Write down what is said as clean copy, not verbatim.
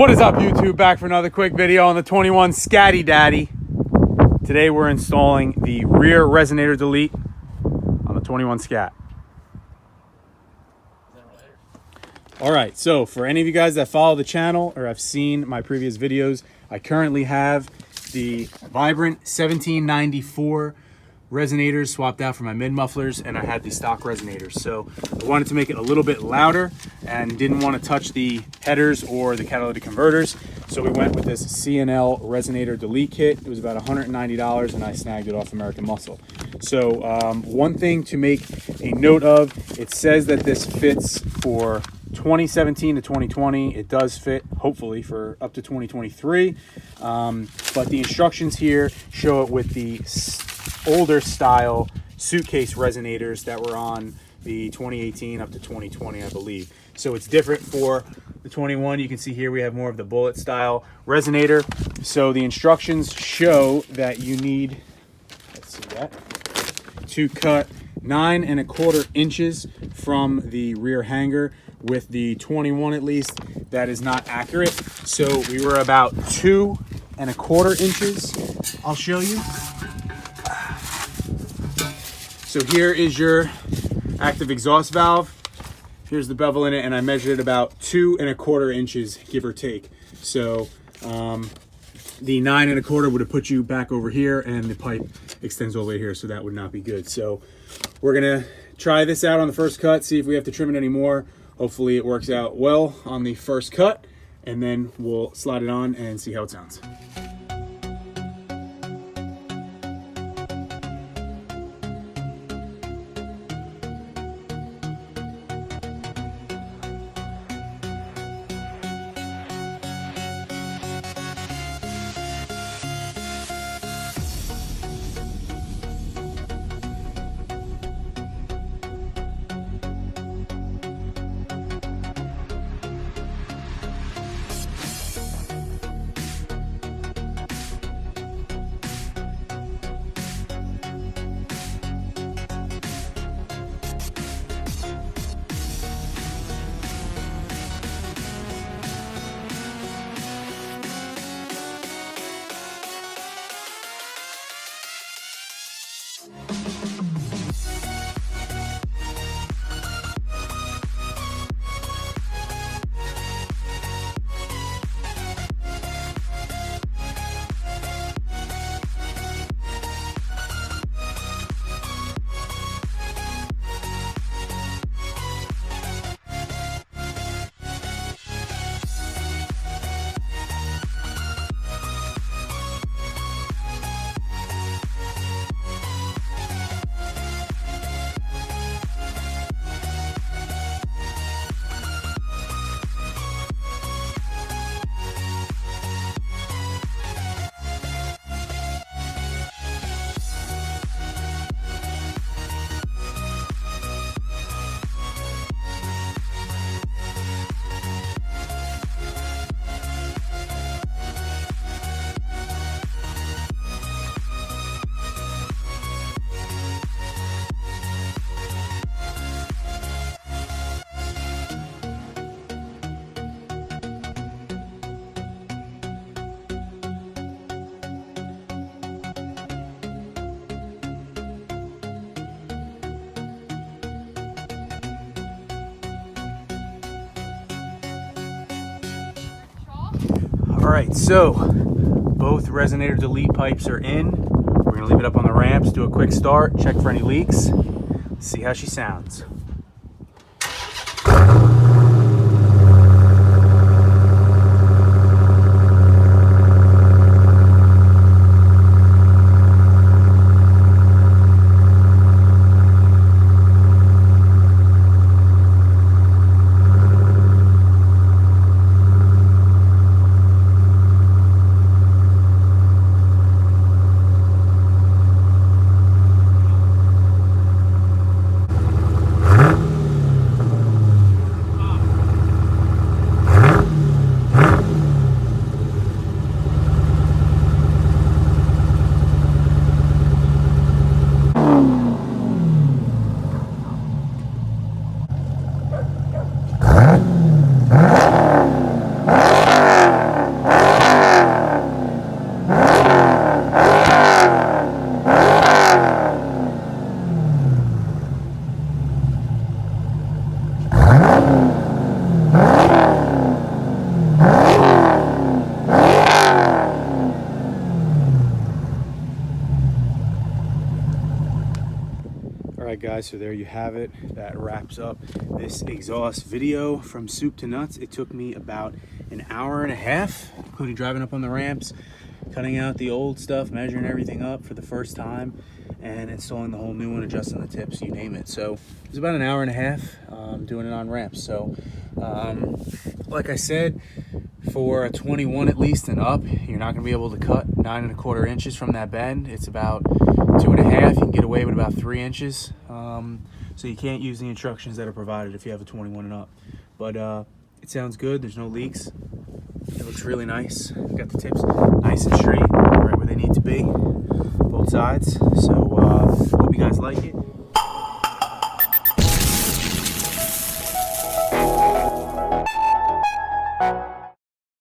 What is up, YouTube? Back for another quick video on the 21 Scatty Daddy. Today we're installing the rear resonator delete on the 21 Scat. All right, so for any of you guys that follow the channel or have seen my previous videos, I currently have the Vibrant 1794 resonators swapped out for my mid mufflers, and I had the stock resonators. So I wanted to make it a little bit louder and didn't want to touch the headers or the catalytic converters. So we went with this C&L Resonator Delete kit. It was about $190 and I snagged it off American Muscle. So one thing to make a note of, it says that this fits for 2017 to 2020. It does fit hopefully for up to 2023. But the instructions here show it with the older style suitcase resonators that were on the 2018 up to 2020, I believe. So it's different for the 21. You can see here we have more of the bullet style resonator. So the instructions show that you need, let's see that, to cut 9 1/4 inches from the rear hanger. With the 21 at least, that is not accurate. So we were about 2 1/4 inches. I'll show you. So here is your active exhaust valve. Here's the bevel in it, and I measured it about 2 1/4 inches, give or take. So the 9 1/4 would have put you back over here, and the pipe extends over here, so that would not be good. So we're gonna try this out on the first cut, see if we have to trim it anymore. Hopefully it works out well on the first cut, and then we'll slide it on and see how it sounds. All right, so both resonator delete pipes are in. We're gonna leave it up on the ramps, do a quick start, check for any leaks, see how she sounds. All right, guys, so there you have it. That wraps up this exhaust video from soup to nuts. It took me about an hour and a half, including driving up on the ramps, cutting out the old stuff, measuring everything up for the first time, and installing the whole new one, adjusting the tips, you name it. So it was about an hour and a half doing it on ramps. So like I said, for a 21 at least and up, you're not going to be able to cut 9¼ inches from that bend. It's about 2.5. You can get away with about 3 inches. So you can't use the instructions that are provided if you have a 21 and up. But it sounds good. There's no leaks. It looks really nice. Got the tips nice and straight, right where they need to be, both sides. So